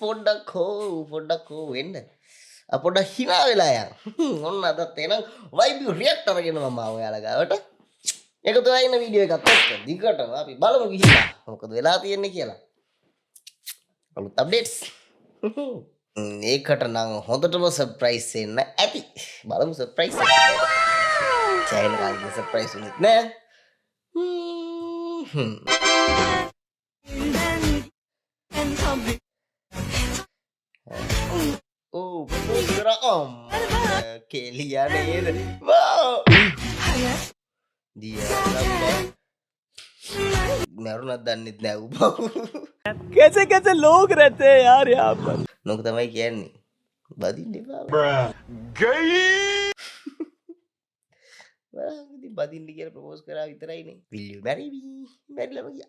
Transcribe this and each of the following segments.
පොඩ්ඩක් හෝ වෙන්න. පොඩ්ඩක් hina වෙලා යන්න. ඔන්න අදත් එනම් vibe reactor ගෙන මම ඔයාලා ගාවට. එකතු වෙලා ඉන්න වීඩියෝ එකත් එක්ක දිගටම අපි බලමු ගිහිල්ලා මොකද වෙලා තියෙන්නේ කියලා. අලුත් අප්ඩේට්ස්. ඒකට නම් හොඳටම සර්ප්‍රයිස් වෙන්න ඇති. බලමු සර්ප්‍රයිස් එක. චයින කාගේ සර්ප්‍රයිස් උනෙත් නෑ. Oh, pura om. Kelia ned. Wow. Dia apa? Meron adanit na ubaw. कैसे कैसे लोग रहते हैं यार यहाँ पर Nung tamay kiyan ni. Badin di ba? Gay! Wala, hindi badin di kaya propose kara itaray ni. Will you marry me? Marry lang magya.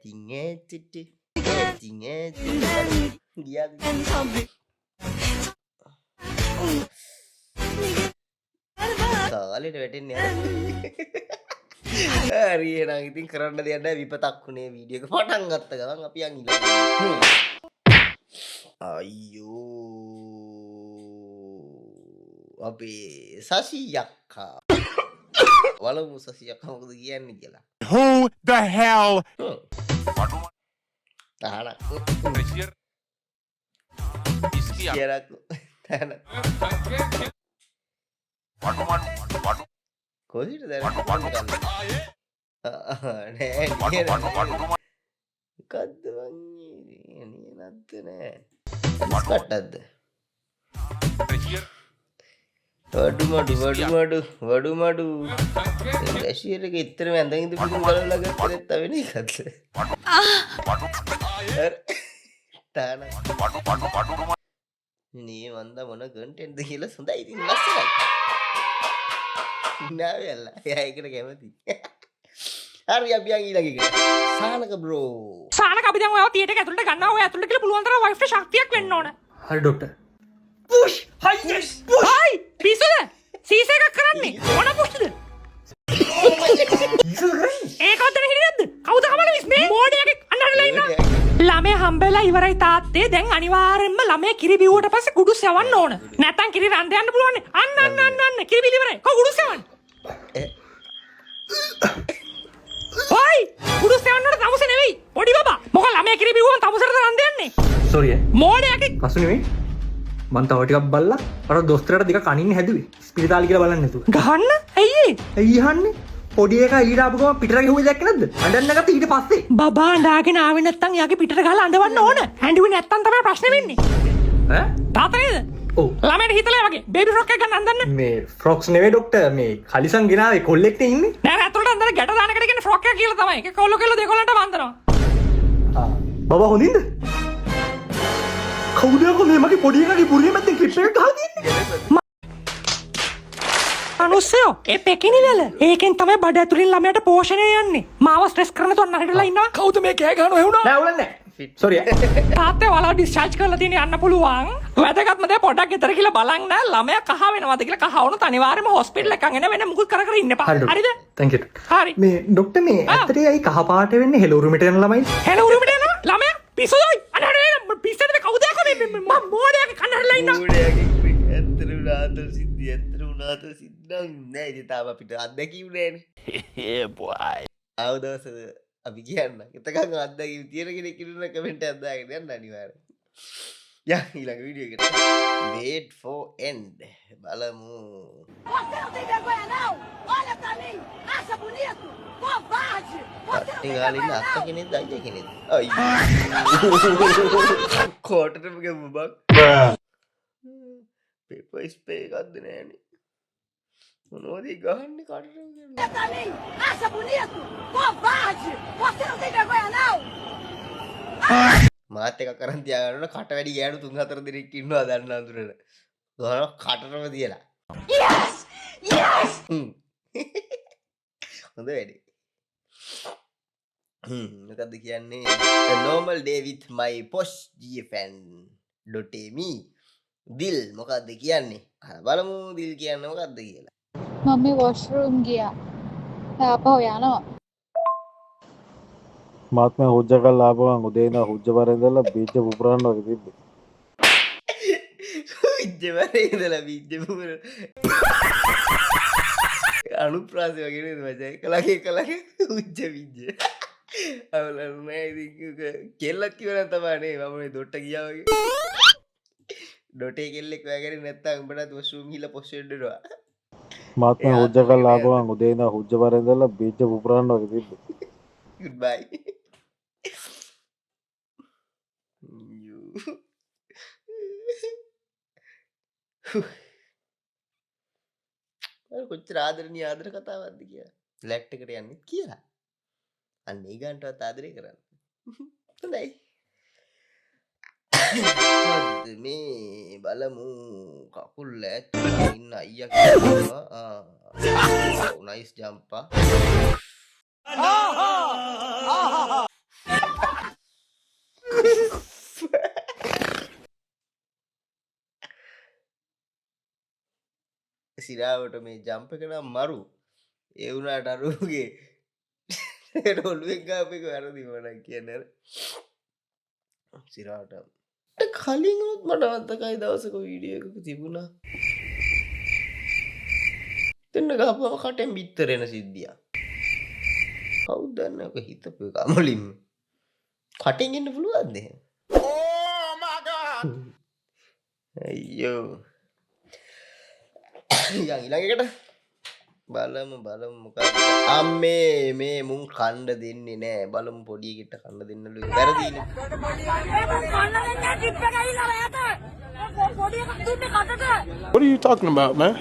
Tinget. Dia. කාලෙට වැටෙන්නේ හරි එහෙනම් ඉතින් කරන්න දෙයක් නැහැ විපතක් උනේ වීඩියෝ එක පටන් ගත්ත ගමන් අපි යන් ඊළඟ අයියෝ අපේ සසි යක්කා වලමු සසි යක්කා මොකද කියන්නේ කියලා Who the hell? තාන Pressure. Iski කියරක් තාන කොහෙද දැන් නෑ මොකද්ද වන්නේ නැද්ද නෑ ස්කට්ටක්ද Pressure. වඩු මඩු රැෂියර එක ඉතරම ඇඳන් ඉඳ පිටු බලලා ගත්තේ තව වෙන එකක්ද තාන නේ වන්ද මොන කන්ටෙන්ට්ද කියලා හොඳයි ඉතින් ලස්සනයි නෑ යල්ලා එයා ඒකට කැමති හරි අපි යන් ඊළඟ එකට සානක බ්‍රෝ සානක අපි දැන් ඔයාව තියටර් එක ඇතුළට ගන්නවා ඔය ඇතුළට කියලා පුළුවන් තරම් වයිෆ්ට ශක්තියක් වෙන්න ඕන हर doctor push hi yes push හයි පිස්සුද සීස එකක් කරන්නේ මොන පුෂ්ද ඒකවත් දැන හිටියේ නැද්ද කවුද කමල මිස් මේ මෝඩියගේ අන්නහරලා ඉන්නවා ළමයා හම්බෙලා ඉවරයි තාත්තේ දැන් අනිවාර්යෙන්ම ළමයා කිරි බිව්වට පස්සේ කුඩු සෙවන්න ඕන නැත්තම් කිරි රන්ද යන්න පුළුවන් අන්න කිරි බිලි ඉවරයි කො කුඩු සෙවන්න හයි කුඩු සෙවන්නට තමුසේ නෙවෙයි පොඩි බබා මොකද ළමයා කිරි බිව්වම තමුසට රන්ද යන්නේ सॉरी है මෝඩියගේ කසු නෙමෙයි මං තව ටිකක් බල්ලා අර දොස්තරට ටික කනින් හැදුවේ ස්පිරිතාලේ කියලා බලන්න නැතුව ගහන්න ඇයි ඇයි අහන්නේ පොඩි එකා ඊට ආපු ගමන් පිටර ගෙහුවේ දැක්ක නැද්ද අඬන්න ගත්ත ඊට පස්සේ බබා අඬාගෙන ආවේ නැත්තම් යාගේ පිටට ගහලා අඬවන්න ඕන ඇඬුවේ නැත්තම් තමයි ප්‍රශ්නේ වෙන්නේ ඈ තාත්තා නේද ඔව් ළමයට හිතලා වගේ බේබි ෆ්‍රොක් එක ගන්න අඳන්න මේ ෆ්‍රොක්ස් නෙවෙයි ડોක්ටර් මේ කලිසම් ගෙනාවේ කොල්ලෙක් නේ ඉන්නේ නෑ ඇතුළට අඳන ගැට දාන එකට කියන්නේ ෆ්‍රොක් එක කියලා තමයි ඒක කොල්ල කෙල්ල දෙකොල්ලන්ට වන්දනවා බබා හොඳින්ද කවුද යකෝ මේ මගේ පොඩි එකාගේ පුරිය මැද්දෙන් ක්ලිප් එකක් ගහලා තියන්නේ අනුස්සයෝ ඒ පෙකිනි වල ඒකෙන් තමයි බඩ ඇතුලින් ළමයට පෝෂණය යන්නේ මාව ස්ට්‍රෙස් කරන තොන්න හිටලා ඉන්නවා කවුද මේ කෑ ගහනවා එහෙුණා නෑ උලන්නේ සෝරි තාත්තේ වල ඩිස්චාර්ජ් කරලා තියෙන යන්න පුළුවන් වැදගත්ම දේ පොඩ්ඩක් ගෙදර කියලා බලන්න ළමයා කහ වෙනවද කියලා කහ වුණොත් අනිවාර්යයෙන්ම හොස්පිටල් එකක් යන වෙන මුකුත් කර ඉන්න එපා හරිද thank you හරි මේ ડોක්ටර් මේ ඇත්තට ඇයි කහ පාට වෙන්නේ හෙළ උරුමෙට යන ළමයි හෙළ උරුමෙට යනවා ළමයා පිස්සුයි අනහරේ පිස්සෙද කවුද යකෝ මේ මම මෝඩයාගේ කන්නහරලා ඉන්නවා මෝඩයාගේ ඇත්තට උනාත සිද්ධියක් නෑ ඉතින් තාම අපිට අත්දැකීම් නෑනේ Yeah, boy. ආවදවස අපි කියන්න එතකන් අත්දැකීම් තියෙන කෙනෙක් ඉන්න කමෙන්ට් එකක් දාගෙන යන්න අනිවාර්යෙන් යා ඊළඟ වීඩියෝ එකට wait for end බලමු Você não tem vergonha não? Olha pra mim! Acha bonito? Covarde! Você não tem tinggalin vergonha atta não? කෙනෙක් අයියා කෙනෙක් අයියෝ කොටටම ගමු බක් පේපර් ස්ප්‍රේ එකක්ද නෑනේ මොනවද ගහන්නේ කටටම Olha pra mim! Acha bonito? Covarde! Você não tem vergonha não? මාත් එක කරන් තියාගන්න කට වැඩි ගෑනු 3-4 දෙනෙක් ඉන්නවා දන්න අඳුරන ගහන කටටම තියලා Yes! Yes! හොඳ වැඩි මොකද්ද කියන්නේ a normal day with my posh gfn.me දිල් මොකද්ද කියන්නේ බලමු දිල් කියන්නේ මොකද්ද කියලා මම වොෂ්රූම් ගියා. ආපහු යනවා. මාත්ම හුජ්ජකල් ආපුගන් උදේ ඉඳන් හුජ්ජ බරේ ඉඳලා බීජ පුපුරන්න වගේ තිබ්බේ. විජ්ජවරේ ඉඳලා විජ්ජපුර අනුප්‍රාසය වගේ නේද මචං කලගේ උජ්ජ විජ්ජ අවලන් නෑ ඉතින් කෙල්ලක් කිව්වනම් තමයි නේ මම මේ දොට්ට ගියා වගේ ඩොටේ කෙල්ලෙක් වගේ නැත්තම් උඹට වොෂ්රූම් ගිහලා පොස් වෙන්නවා මාත්ම හුජ්ජකල් ආපුගන් උදේ ඉඳන් හුජ්ජ බරේ ඉඳලා බීජ පුපුරන්න වගේ තිබ්බේ. goodbye you කොච්චර ආදරණීය ආදර කතාවක්ද කියලා ලැට් එකට යන්නේ කියලා අන්න ඒ ගන්නටවත් ආදරේ කරන්න හොඳයි මොකද්ද මේ බලමු කකුල් ඇතුලේ ඉන්න අයියා කියනවා නයිස් ජම්පා සිරාවට මේ ජම්ප එක නම් මරු ඒ වුණාට අරුගේ ඔළුවෙන් ගාපු එක වැරදි වුණා කියන්නේ අර සිරාවට කලින් උත් මට මතකයි දවසක වීඩියෝ එකක තිබුණා දෙන්න ගහපුවම කටෙන් බිත්තර එන සිද්ධියක් කවුද දන්නේ ඔක හිතපු එක අමලින්ම කටින් එන්න පුළුවන්ද එහෙම Oh my god! අයියෝ යන් ඊළඟ එකට බලමු මොකක්ද අම්මේ මේ මුන් කණ්ඩ දෙන්නේ නෑ බලමු පොඩි එකට කණ්ඩ දෙන්නලු වැරදීනේ What are you talking about, man?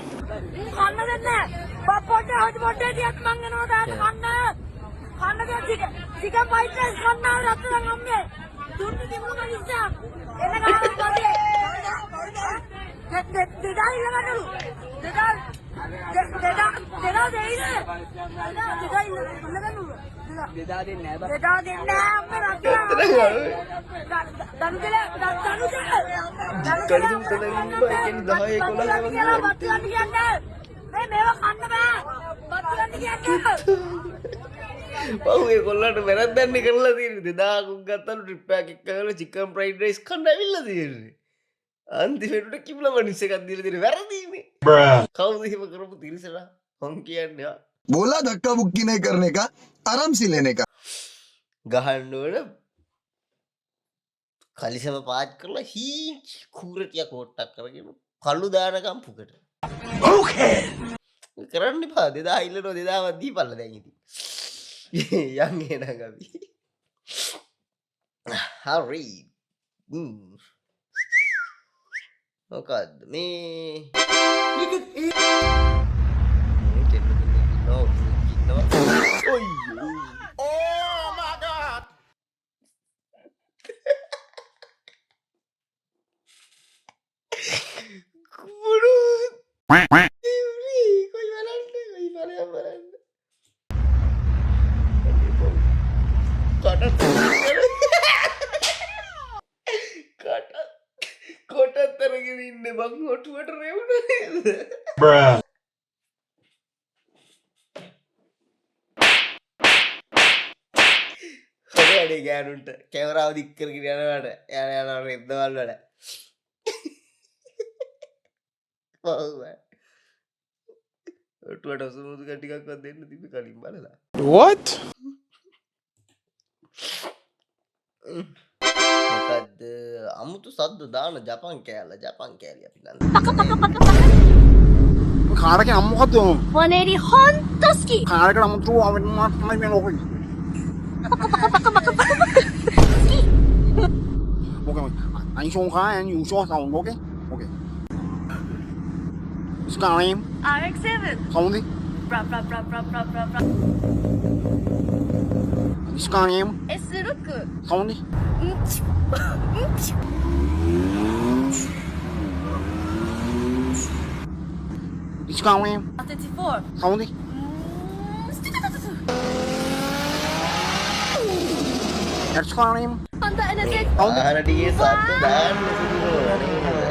පව්වේ කොල්ලන්ට වැරද්දන්නේ කරලා තියෙන්නේ 2000ක් ගත්තලු ට්‍රිප් එකක් කරලා චිකන් ෆ්‍රයිඩ් රයිස් කන්න ඇවිල්ලා තියෙන්නේ අන්තිමට කිව්ලා මනිස් එකක් දීලා තියෙන්නේ වැරදීනේ කවුද එහෙම කරපු තිරසලා හොන් කියන්නේ बोला धक्का मुक्की नहीं करने का आराम से लेने का ගහන්න ඕන කලිසම පාත් කරලා හීච් කූරටිය කෝට්ටක් කරගෙන කළු දානකම් පුකට ඕකේ කරන්න එපා 2000 ඉල්ලනවා 2000ක් දීපල්ලා දැන් ඉතින් යන් එනං අපි හරි මොකද්ද මේ Oh my god! කොටත් අරගෙන ඉන්නේ බං ඔටුවට රෙවුනා නේද හොරේ ගෑනුන්ට කැමරාව දික් කරගෙන යනවාට යනවා රෙද්දවල් වල ඔව් ඔටුවට සුමුදු ටිකක්වත් දෙන්න තිබ්බ කලින් බලලා What? මොකද්ද අමුතු සද්ද දාන ජපන් කෑල්ල අපි Nanda カラケンもかってよ。モネリほんと好きカラケンもとあめままめのほい。OK。anh xuống khá anhอยู่ช่วงsau OK OK Skyrim RX-7 không đi Bra bra bra bra bra bra bra Skyrim S6 không đi Skyrim 34 không đi Skyrim Honda NSX không đi ආහනටිගේ සද්ද දාන්න සිදුවනවා නේද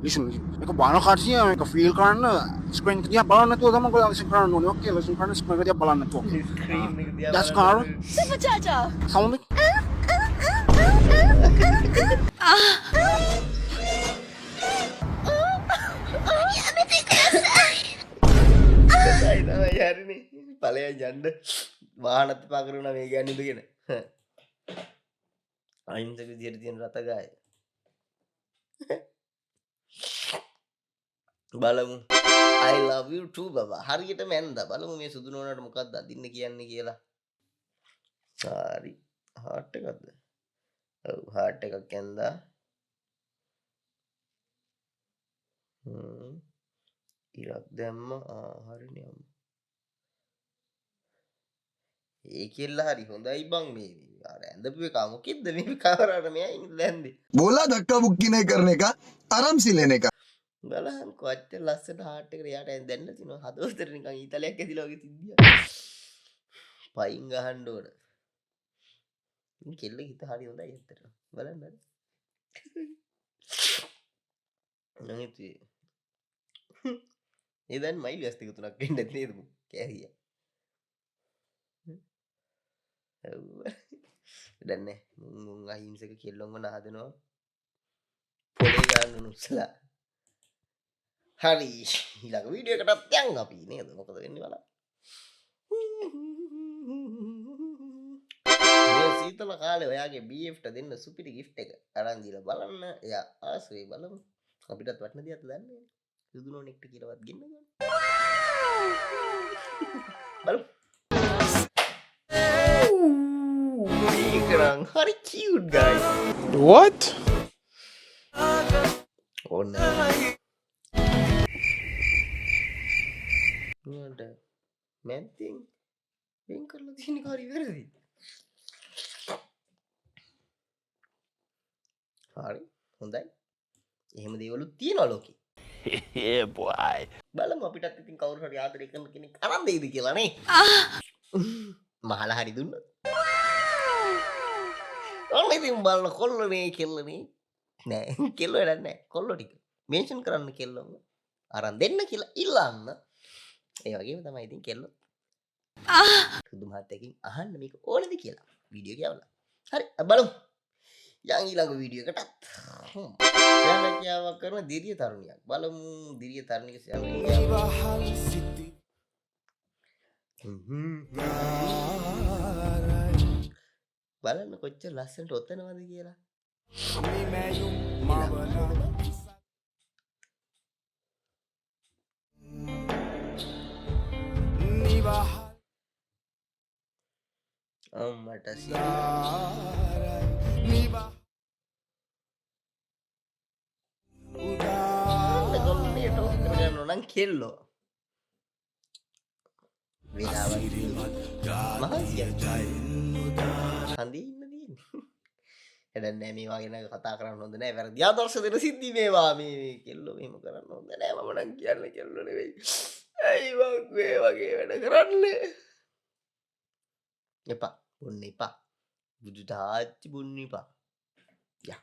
Listen. මේක බාන කට්ටිය මේක ෆීල් කරන්න Screen ka diya balan na to sama ko listen karena no okay listen karena screen ka diya balan na to. That's car. Super Chacha. Sound me. හරිනේ පලය ජන්ඩ වානත් පාකරුණ මේ ගැනිදගෙන අයින්සක විදියට තියෙන රතගාය බලමු I love you too බබා හරියට මැන්ද බලමු මේ සුදු නෝනට මොකක්ද අදින්න කියන්නේ කියලා හරි හාට් එකක්ද ඔව් හාට් එකක් ඇන්දා ඉරක් දැම්ම හරිනේ අම්මා ඒ කෙල්ල හරි හොඳයි බං මේ අර ඇඳපු එක මොකෙද්ද මේ කවරාට මෙයා ඉන්න දැන්දේ बोला धक्का मुक्की नहीं करने का आराम से लेने का බලහන් කොච්චර ලස්සන හાર્ට් එකට යාට දැන්න තිනවා හදවතට නිකන් ඊතලයක් ඇදිලා වගේ තිබ්බියා පයින් ගහන්න ඕන මේ කෙල්ල හිත හරි හොඳයි ඇත්තට බලන්න හරි නංගිති ඒ දැන් මයිල් ඇස් දෙක තුනක් වෙන්න නේද කෑරියා දැන් නේ මුන් අහිංසක කෙල්ලොන්ව නහදනවා පොලේ ගන්න උස්සලා හරි ඊළඟ වීඩියෝ එකටත් යන් අපි නේද මොකද වෙන්නේ බලන්න මේ සීතල කාලේ ඔයාගේ BF ට දෙන්න සුපිරි gift එක අරන් දීලා බලන්න එයා ආසෙයි බලමු අපිටත් වටන දෙයක් දන්නේ සුදු නෝනෙක්ට කියලාවත් ගෙන්න ගන්න බලමු මේකනම් හරි cute guys What? ඕන නේද මැන්තින් වෙන් කරලා තියෙන කාරි වැරදි හරි හොඳයි එහෙම දේවලුත් තියෙනවා ලෝකේ Yeah, boy. බලමු අපිටත් ඉතින් කවුරු හරි ආදරය කරන කෙනෙක් අරන් දෙයිද කියලා නේ මහලා හරි දුන්නොත් ඔන්න ඉතින් බලන්න කොල්ලනේ කෙල්ලනේ නෑ කෙල්ල වැඩක් නෑ කොල්ලෝ ටික මෙන්ෂන් කරන්න කෙල්ලම අරන් දෙන්න කියලා ඉල්ලන්න ඒ වගේම තමයි ඉතින් කෙල්ලෝ සුදු මහත්තයකින් අහන්න මේක ඕනද කියලා වීඩියෝ කියවලා හරි බලමු යන් ඊළඟ වීඩියෝ එකටත් සෑලකියාවක් කරන දිරිය තරුණියක් බලමු දිරිය තරුණියක බලන්න කොච්චර ලස්සනට ඔතනවද කියලා අම්මට නම් කෙල්ලෝ හඳි ඉන්න තියෙන්නේ එඩන්නෑ මේවා ගැන කතා කරන්න හොඳ නෑ වැරදි ආදර්ශ දෙන සිද්ධි මේවා මේ කෙල්ලෝ මෙහෙම කරන්න හොඳ නෑ මම නම් කියන්න කෙල්ලෝ නෙවෙයි ඇයි මේ වගේ වැඩ කරන්න එපා බොන්න එපා බුදු තාච්චි බොන්න එපා යා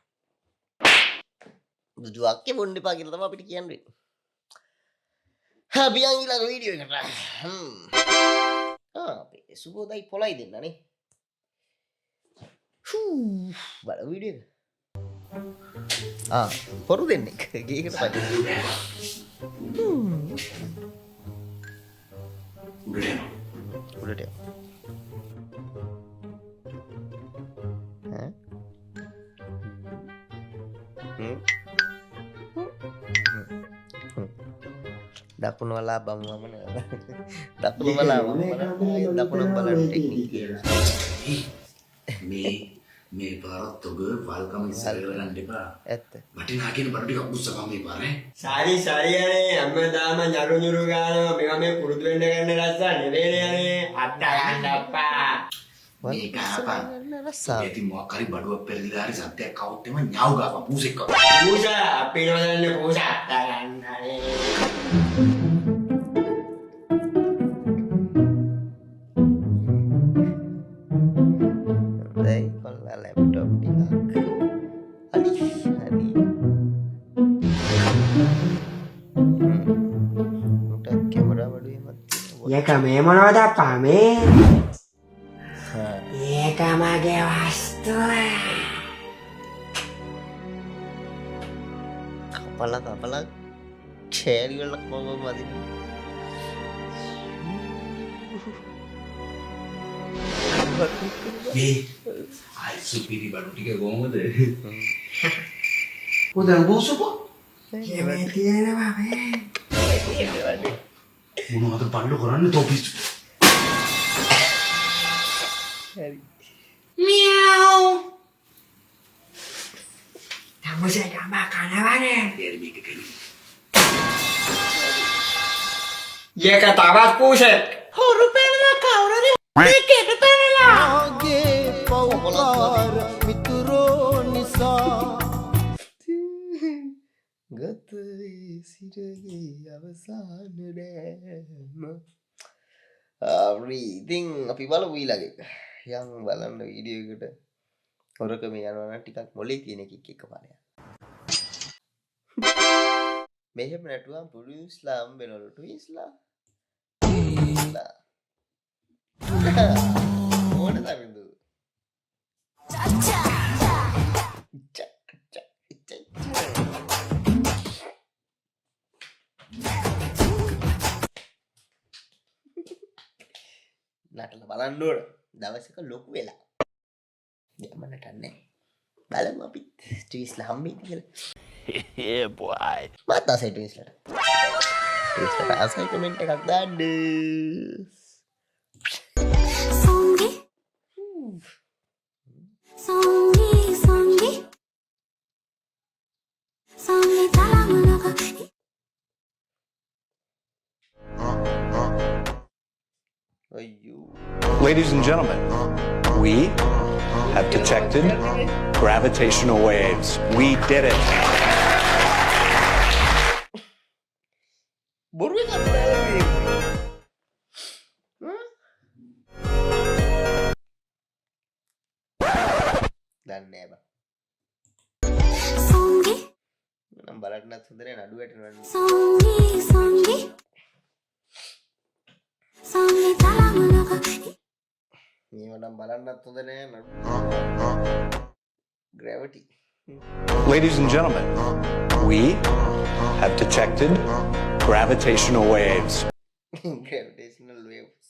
බුදු අක්කේ බොන්න එපා කියලා තමයි අපිට කියන්නේ අපි යන් ඊළඟ වීඩියෝ එකට අපේ සුබෝදයි පොලයි දෙන්නනේ බල වීඩියෝ එක පොරු දෙන්නෙක් ගේකට පට උඩට දකුණු වලා බම්මම දකුණු වලා දකුණු බලන ටෙක්නික් මේ පාරත් ඔබ වල්කම ඉස්සර කරන්න එපා. ඇත්ත. වටිනා කියන බඩු ටිකක් උස්සපන් මේ පාරේ. සාරි අනේ හැමදාම ñරු ñරු ගානවා මේවා මේ පුරුදු වෙන්න ගන්න රස්සා නෙවෙයිනේ අනේ අත්ත ගන්න අප්පා. මේක අපා. ඉතින් මොකක් හරි බඩුවක් පෙරදිලා හරි සත්‍යයක් කවුත් එම ñාව් ගාපන් පූසෙක් කව. පූසා අපේ නෝදන්නේ පූසා අත්ත ගන්න අනේ. මේ මොනවද අප්පා මේ? ඒක මගේ වස්තුව. කපලා ඡේරි වල කොහොමද මදින මේ අයිසු පිරි බඩු ටික කොහමද? උදේ බෝසුකෝ. මේ තියෙනවා මේ. මොනවද පණ්ඩු කරන්නේ තෝපිස්? මියව්. තමුසේ ගම කනවනේ. මේක කෙලි. ඒක තවත් කුෂෙක්. හොරු පෙරලා කවුරුද? මේකෙට පෙරලා. ගතේ සිරගේ අවසාන නෑම ඉතින් අපි බලමු ඊළඟ යම් බලන්න වීඩියෝ එකට හොරකම යනවා නම් ටිකක් මොලේ තියෙන එකක් එකපාරට මෙහෙම නැටුවම් පුළු ඉස්ලාම් වෙනවලු ට්විස්ලා ඕන තරින්දු නටල බලන්න ඕන දවසක ලොකු වෙලා යම නටන්නේ බලමු අපි ට්විස්ලා හම්බෙන්නේ කියලා Yeah, boy. මත් ආසයි ට්විස්ලාට ආසයි කමෙන්ට් එකක් දාන්න අයියෝ Ladies and gentlemen, we have detected gravitational waves. We did it. බොරු එකක් නෑ දන්නේ බා නම් බලන්නත් හොඳ නෑ නඩු වැටෙනවා මේව නම් බලන්නත් හොඳ නෑ නඩු gravity Ladies and gentlemen, we have detected gravitational waves. gravitational waves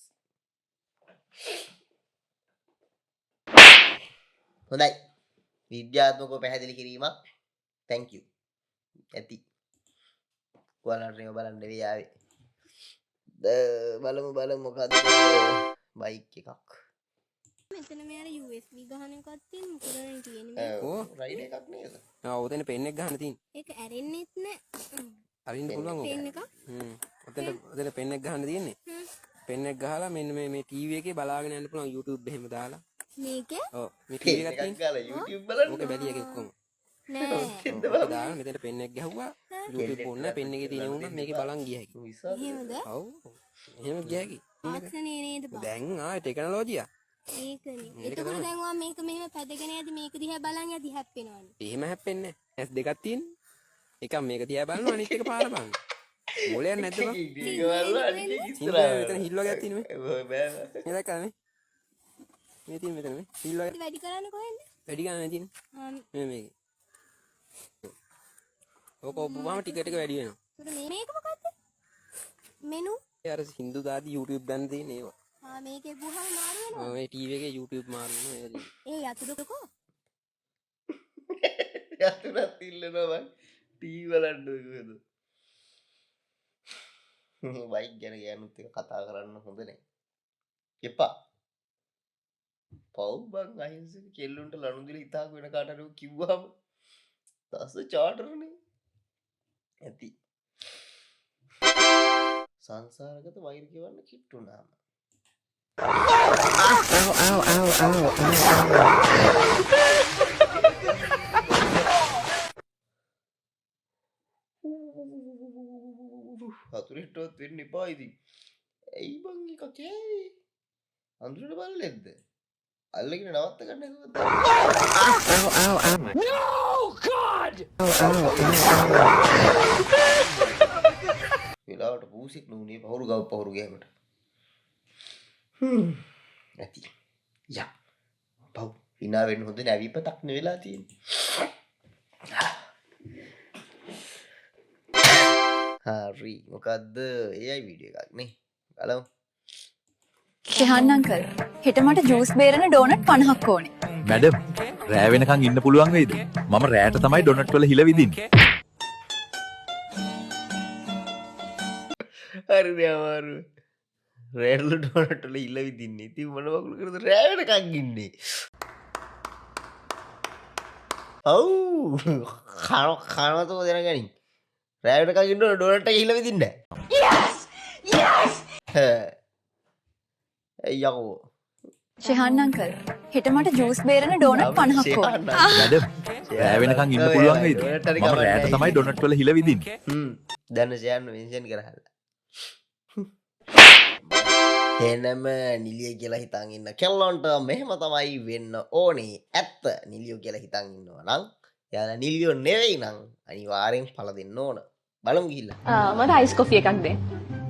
හොඳයි විද්‍යාත්මකව පැහැදිලි කිරීමක් thank you ඇති ඔයාලට මේව බලන්න වෙයි ආවේ බලමු මොකද්ද බයික් එකක් මෙතන මෙයාට USB ගහන එකක් තියෙන මොකද තියෙන්නේ රයිඩ් එකක් නේද ඔතන පෙන් එක ගන්න තියෙන. ඒක ඇරෙන්නෙත් නෑ අරින්න පුළුවන් ඕක. පෙන් එක ඔතන පෙන් එක ගන්න තියෙන්නේ. පෙන් එක ගහලා මෙන්න මේ ටීවී එකේ බලාගෙන යන්න පුළුවන් YouTube එහෙම දාලා. මේක ඔව් මේ ටීවී එකක් තියෙන. ගාලා YouTube බලන්න ඕක බැලිය එකේ ඔක්කොම. නෑ දාලා මෙතන පෙන් එක ගැහුවා YouTube ඕන පෙන් එකේ තියෙන උනා මේකේ බලන් ගිය හැකි. එහෙමද ඔව්. එහෙම ගිය හැකි. ආත්සනේ නේද බා දැන් ආයේ ටෙක්නොලොජියා. ඒකනේ එතකොට දැන් ඔයා මේක මෙහෙම පැදගෙන යද්දි මේක දිහා බලන් යද්දි හැප්පෙනවනේ එහෙම හැප්පෙන්නේ නැහැ. S2ක් තියෙන. එකක් මේක තියා බලනවා අනිත් එක පාර බලන්න. මොලයක් නැද්ද බං? මෙතන හිල් වගේක් තියෙනවා මේ. මේ දැක්කනේ. මේ තියෙන මෙතන මේ හිල් වගේ. වැඩි කරන්නේ කොහෙන්ද වැඩි ගන්න තියෙන්නේ. මේකේ. ඔක ඔබ්බුවාම ටික ටික වැඩි වෙනවා. මේක මොකද්ද මෙනු ඒ අර හින්දු දාදි YouTube දාන්න තියෙන ඒවා. මේකේ බුහම මාරු වෙනවා මේ ටීවී එකේ YouTube මාරු වෙනවා. ඒ යතුරුකෝ යතුරත් ඉල්ලනවා ටීවී බලන්න කොහෙද බයික් ගැන ගෑනුත් එක කතා කරන්න හොඳ නෑ එපා පව් බං අහිංසක කෙල්ලුන්ට ලනු දීලා හිතාක වෙන කාට හරි කිව්වම තස්ස චාටර්නේ ඇති සංසාරගත වෛර කියවන්න කිට්ටුනාම හතුරෙට්ටවත් වෙන්න එපා ඉතින් ඇයි බං එක කෑවේ අඳුරට බලලෙද්ද අල්ලගෙන නවත්ත ගන්න හදුවද No, God! වෙලාවට පූසෙක් නුනේ පවුරු ගව පවුරු ගෑමට ඇති යා පව් hina වෙන්න හොඳ නෑ විපතක් නේ වෙලා තියෙන්නේ. හරි මොකද්ද එයි වීඩියෝ එකක් නේ බලමු. ශෙහාන් අංකල් හෙට මට ජූස් බේරන ඩෝනට් 50ක් ඕනේ. මැඩම් රෑ වෙනකන් ඉන්න පුළුවන් වෙයිද? මම රෑට තමයි ඩොනට් වල හිල විදින්නේ. හරි නේ අමාරු. රෑවල ඩෝනට් වල ඉල්ල විදින්නේ. ඉතින් මොන වගුල කරද රෑ වෙනකන් ඉන්නේ. ඔව් කනවතෝ දැනගනි. රෑ වෙනකන් ඉන්න ඩෝනට් එක ඉල්ල විදින්න. Yes! Yes! යකෝ ශෙහාන් අංකල් හෙට මට ජූස් බේරන ඩෝනට් 50ක් ඕනේ. මැඩම් රෑ වෙනකන් ඉන්න පුළුවන් වෙයිද? මම රෑට තමයි ඩොනට් වල හිල විදින්නේ. දැන් සයන් මෙන්ෂන් කරහල්ලා. එනම නිලිය කියලා හිතන් ඉන්න කෙල්ලොන්ට මෙහෙම තමයි වෙන්න ඕනේ. ඇත්ත නිලියෝ කියලා හිතන් ඉන්නවා නම් යාලා නිලියෝ නෙවෙයි නම් අනිවාර්යෙන් පළ දෙන්න ඕන. බලමු ගිහිල්ලා. මට අයිස් කොෆි එකක් දෙන්න.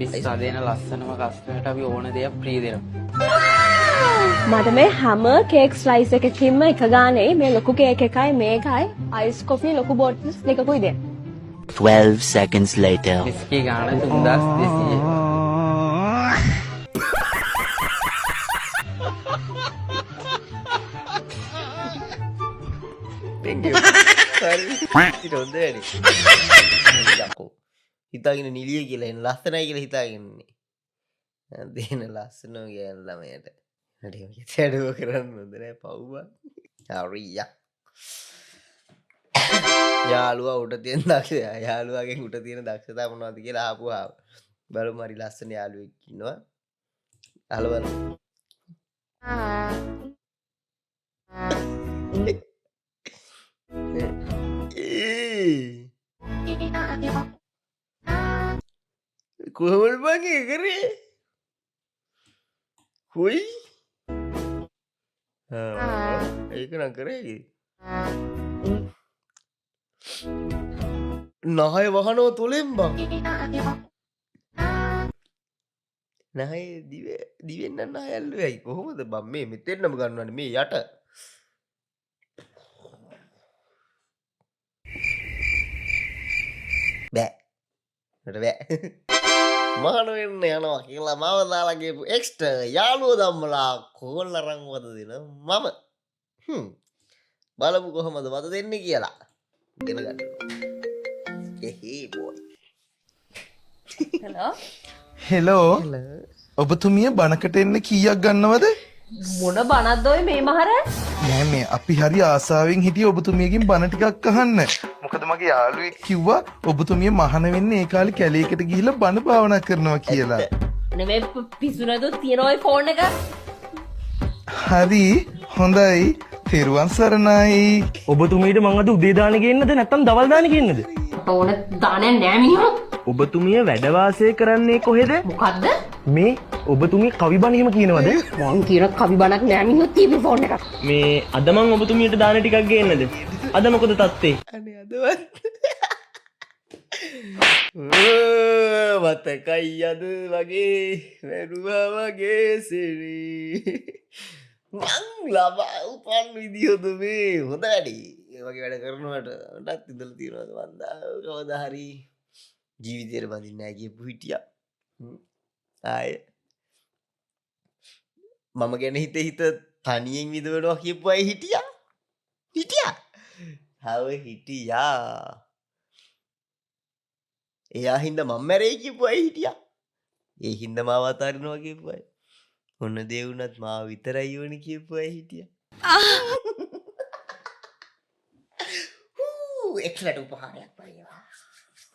පිස්සා දෙන ලස්සනම කස්ටමර්ට අපි ඕන දෙයක් ෆ්‍රී දෙනවා. මට මේ හැම කේක් ස්ලයිස් එකකින්ම එක ගානේ මේ ලොකු කේක් එකයි මේකයි අයිස් කොෆි ලොකු බෝටල්ස් දෙකකුයි දෙන්න. 12 seconds later. විස්කි ගාන 3200. Thank you. Sorry. Itu hොඳ වැඩි. යකෝ. හිතාගෙන නිලිය කියලා එන ලස්සනයි කියලා හිතාගෙන ඉන්නේ. දෙන ලස්සන කියන ළමයට. හරි ඔය තේරුව කරන්න හොඳ නෑ පව්වා. හරියා. යාළුවා උඩ තියෙන දක්ෂයා. යාළුවාගෙන් උඩ තියෙන දක්ෂතා මොනවද කියලා අහපුවා. බලමු හරි ලස්සන යාළුවෙක් ඉන්නවා. අහලා බලමු. කොහොමද බංගේ කරේ? හොයි? ඒක නම් කරේ. නහය වහනව තුලෙන් බං. නහය දිවෙන්න නහය ඇල්ලුවයි. කොහොමද බං මේ මෙතෙන්නම ගන්නවනේ මේ යට. බෑ. මට බෑ. මහන වෙන්න යනවා කියලා මම දාලා ගිහපු එක්ස්ට්‍රා යාළුවෝ දම්මලා කෝල් අරන් වද දෙන මම. බලමු කොහමද වද දෙන්නේ කියලා. ඉගෙන ගන්න. හේ බොයි. හෙලෝ ඔබතුමිය බණකට එන්න කීයක් ගන්නවද? මොන බනක්ද ඔය මේ මහර? නෑ මේ අපි හරි ආසාවෙන් හිටියේ ඔබතුමියගෙන් බණ ටිකක් අහන්න. මොකද මගේ යාළුවෙක් කිව්වා ඔබතුමිය මහාන වෙන්නේ ඒ කාලේ කැලේකට ගිහිල්ලා බණ භාවනා කරනවා කියලා. නෙමෙයි පිසුනද තියෙන ඔය ෆෝන් එක? හරි හොඳයි. තෙරුවන් සරණයි. ඔබතුමීට මං අද උදේ දාන ගේන්නද නැත්නම් දවල් දාන ගේන්නද? ඕන දානයක් නෑ මිනිහා. ඔබතුමිය වැඩ වාසය කරන්නේ කොහෙද? මොකද්ද? මේ ඔබතුමිය කවි බණ එහෙම කියනවද? මං කියන කවි බණක් නෑ මිනිහා TV ෆෝන් එක. මේ අද මං ඔබතුමියට දාන ටිකක් ගේන්නද? අද මොකද තත්ත්වේ? අනේ අදවත්. මතකයි අද වගේ වැරුවා වගේ සිරි. මං ලබා උපන් විදිහද මේ හොඳ වැඩි. ඒ වගේ වැඩ කරනවට මටත් ඉඳලා තියෙනවා මන්දා කවදා හරි ජීවිතේට බඳින්න නැහැ කියපු හිටියා. ආයේ මම ගැන හිත තනියෙන් විදවනවා කියපු අය හිටියා. හව හිටියා. එයා හින්දා මම මැරෙයි කියපු අය හිටියා. ඒ හින්දා මාව අතාරිනවා කියපු අය. මොන දේ වුණත් මාව විතරයි ඕනි කියපු අය හිටියා. එක්ලට උපහාරයක් වේවා.